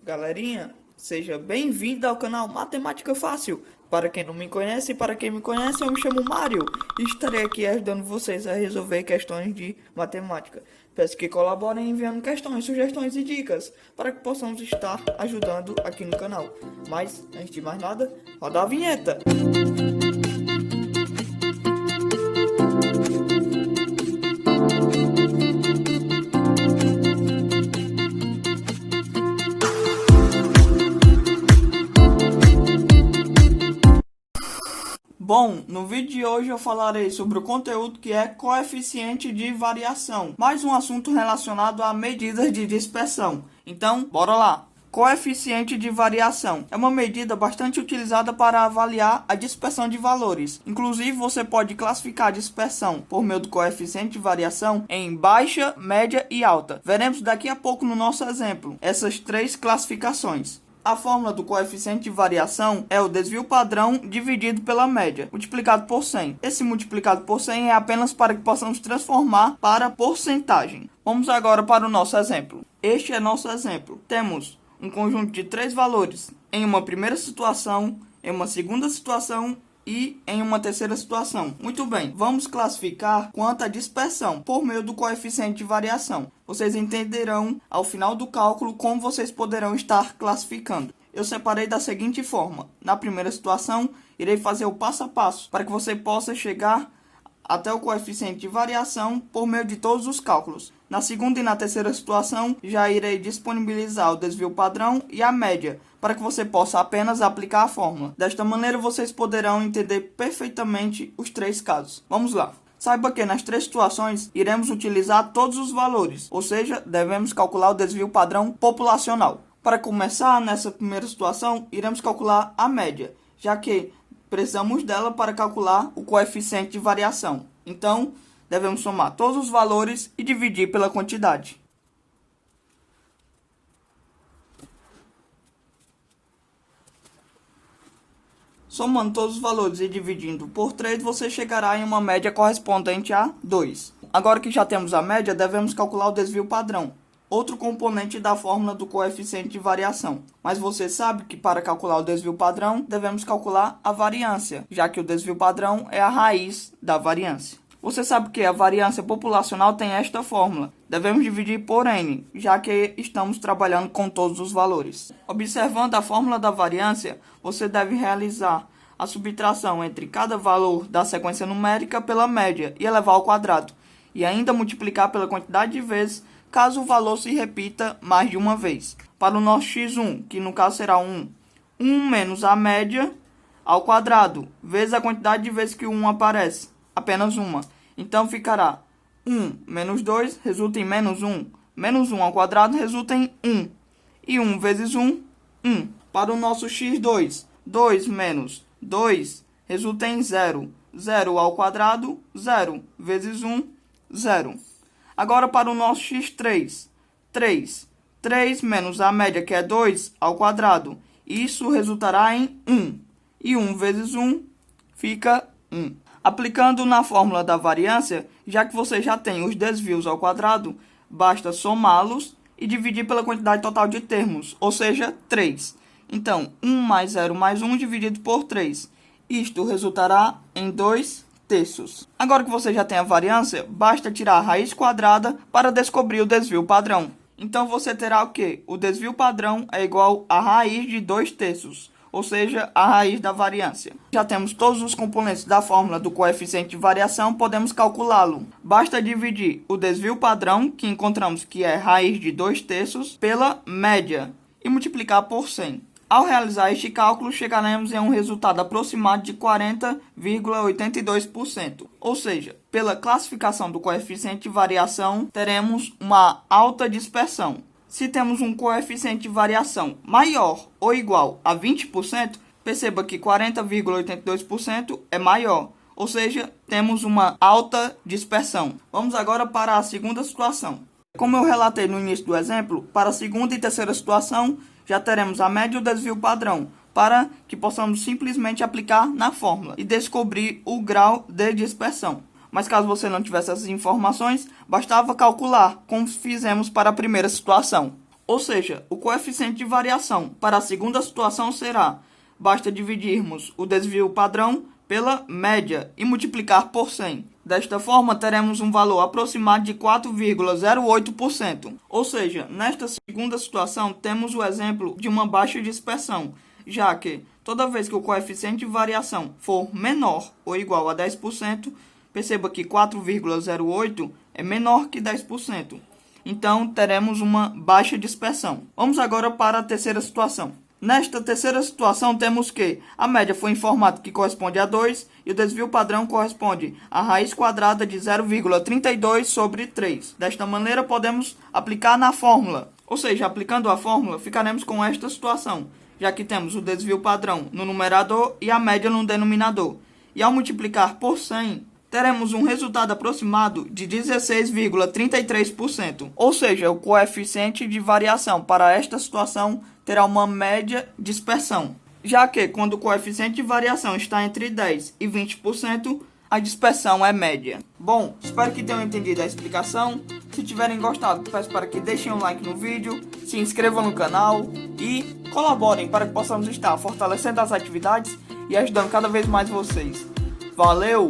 Galerinha, seja bem-vindo ao canal Matemática Fácil. Para quem não me conhece e para quem me conhece, eu me chamo Mário e estarei aqui ajudando vocês a resolver questões de matemática. Peço que colaborem enviando questões, sugestões e dicas para que possamos estar ajudando aqui no canal. Mas, antes de mais nada, roda a vinheta! Bom, no vídeo de hoje eu falarei sobre o conteúdo que é coeficiente de variação, mais um assunto relacionado a medidas de dispersão. Então, bora lá! Coeficiente de variação é uma medida bastante utilizada para avaliar a dispersão de valores. Inclusive, você pode classificar a dispersão por meio do coeficiente de variação em baixa, média e alta. Veremos daqui a pouco no nosso exemplo essas três classificações. A fórmula do coeficiente de variação é o desvio padrão dividido pela média, multiplicado por 100. Esse multiplicado por 100 é apenas para que possamos transformar para porcentagem. Vamos agora para o nosso exemplo. Este é nosso exemplo. Temos um conjunto de três valores em uma primeira situação, em uma segunda situação e em uma terceira situação. Muito bem, vamos classificar quanto à dispersão por meio do coeficiente de variação. Vocês entenderão ao final do cálculo como vocês poderão estar classificando. Eu separei da seguinte forma. Na primeira situação, irei fazer o passo a passo para que você possa chegar até o coeficiente de variação por meio de todos os cálculos. Na segunda e na terceira situação, já irei disponibilizar o desvio padrão e a média, para que você possa apenas aplicar a fórmula. Desta maneira, vocês poderão entender perfeitamente os três casos. Vamos lá. Saiba que nas três situações, iremos utilizar todos os valores, ou seja, devemos calcular o desvio padrão populacional. Para começar, nessa primeira situação, iremos calcular a média, já que precisamos dela para calcular o coeficiente de variação. Então, devemos somar todos os valores e dividir pela quantidade. Somando todos os valores e dividindo por 3, você chegará em uma média correspondente a 2. Agora que já temos a média, devemos calcular o desvio padrão, outro componente da fórmula do coeficiente de variação. Mas você sabe que para calcular o desvio padrão, devemos calcular a variância, já que o desvio padrão é a raiz da variância. Você sabe que a variância populacional tem esta fórmula. Devemos dividir por n, já que estamos trabalhando com todos os valores. Observando a fórmula da variância, você deve realizar a subtração entre cada valor da sequência numérica pela média e elevar ao quadrado, e ainda multiplicar pela quantidade de vezes caso o valor se repita mais de uma vez. Para o nosso x1, que no caso será 1 menos a média ao quadrado, vezes a quantidade de vezes que o 1 aparece, apenas uma. Então ficará 1 menos 2 resulta em menos 1. Menos 1 ao quadrado resulta em 1. E 1 vezes 1, 1. Para o nosso x2, 2 menos 2 resulta em 0. 0 ao quadrado, 0. Vezes 1, 0. Agora para o nosso x3, 3. 3 menos a média, que é 2, ao quadrado. Isso resultará em 1. E 1 vezes 1 fica 1. Aplicando na fórmula da variância, já que você já tem os desvios ao quadrado, basta somá-los e dividir pela quantidade total de termos, ou seja, 3. Então, 1 mais 0 mais 1 dividido por 3. Isto resultará em 2 terços. Agora que você já tem a variância, basta tirar a raiz quadrada para descobrir o desvio padrão. Então, você terá o quê? O desvio padrão é igual à raiz de 2 terços. Ou seja, a raiz da variância. Já temos todos os componentes da fórmula do coeficiente de variação, podemos calculá-lo. Basta dividir o desvio padrão, que encontramos que é raiz de 2 terços, pela média e multiplicar por 100. Ao realizar este cálculo, chegaremos em um resultado aproximado de 40,82%. Ou seja, pela classificação do coeficiente de variação, teremos uma alta dispersão. Se temos um coeficiente de variação maior ou igual a 20%, perceba que 40,82% é maior, ou seja, temos uma alta dispersão. Vamos agora para a segunda situação. Como eu relatei no início do exemplo, para a segunda e terceira situação, já teremos a média e o desvio padrão, para que possamos simplesmente aplicar na fórmula e descobrir o grau de dispersão. Mas caso você não tivesse essas informações, bastava calcular, como fizemos para a primeira situação. Ou seja, o coeficiente de variação para a segunda situação será: basta dividirmos o desvio padrão pela média e multiplicar por 100. Desta forma, teremos um valor aproximado de 4,08%. Ou seja, nesta segunda situação, temos o exemplo de uma baixa dispersão, já que toda vez que o coeficiente de variação for menor ou igual a 10%, perceba que 4,08 é menor que 10%. Então, teremos uma baixa dispersão. Vamos agora para a terceira situação. Nesta terceira situação, temos que a média foi informada que corresponde a 2 e o desvio padrão corresponde à raiz quadrada de 0,32 sobre 3. Desta maneira, podemos aplicar na fórmula. Ou seja, aplicando a fórmula, ficaremos com esta situação, já que temos o desvio padrão no numerador e a média no denominador. E ao multiplicar por 100, teremos um resultado aproximado de 16,33%. Ou seja, o coeficiente de variação para esta situação terá uma média dispersão, já que quando o coeficiente de variação está entre 10% e 20%, a dispersão é média. Bom, espero que tenham entendido a explicação. Se tiverem gostado, peço para que deixem um like no vídeo, se inscrevam no canal e colaborem para que possamos estar fortalecendo as atividades e ajudando cada vez mais vocês. Valeu!